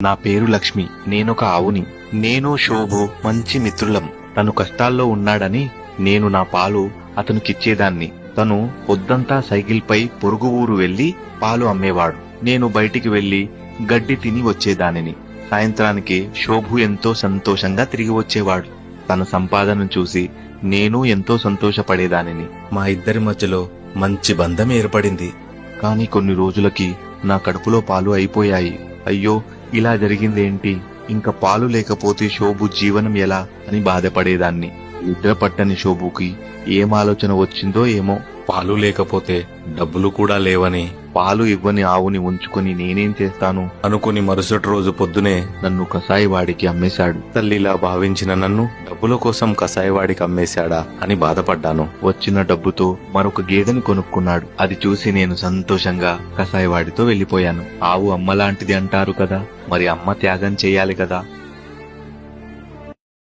నా పేరు లక్ష్మి. నేనొక ఆవుని. నేను శోభు మంచి మిత్రులం. తను కష్టాల్లో ఉన్నాడని నేను నా పాలు అతనికిచ్చేదాన్ని. తను పొద్దంతా సైకిల్పై పొరుగు ఊరు వెళ్లి పాలు అమ్మేవాడు. నేను బయటికి వెళ్లి గడ్డి తిని వచ్చేదానిని. సాయంత్రానికి శోభు ఎంతో సంతోషంగా తిరిగి వచ్చేవాడు. తన సంపాదనను చూసి నేను ఎంతో సంతోషపడేదానిని. మా ఇద్దరి మధ్యలో మంచి బంధం ఏర్పడింది. కాని కొన్ని రోజులకి నా కడుపులో పాలు అయిపోయాయి. అయ్యో, ఇలా జరిగిందేంటి? ఇంకా పాలు లేకపోతే శోభు జీవనం ఎలా అని బాధపడేదాన్ని. నిద్ర పట్టని శోభుకి ఏం ఆలోచన వచ్చిందో ఏమో. పాలు లేకపోతే డబ్బులు కూడా లేవని, పాలు ఇవ్వని ఆవుని ఉంచుకుని నేనేం చేస్తాను అనుకుని మరుసటి రోజు పొద్దునే నన్ను కసాయివాడికి అమ్మేశాడు. తల్లిలా భావించిన నన్ను డబ్బుల కోసం కసాయివాడికి అమ్మేశాడా అని బాధపడ్డాను. వచ్చిన డబ్బుతో మరొక గేదెని కొనుక్కున్నాడు. అది చూసి నేను సంతోషంగా కసాయివాడితో వెళ్లిపోయాను. ఆవు అమ్మలాంటిది అంటారు కదా, మరి అమ్మ త్యాగం చెయ్యాలి కదా.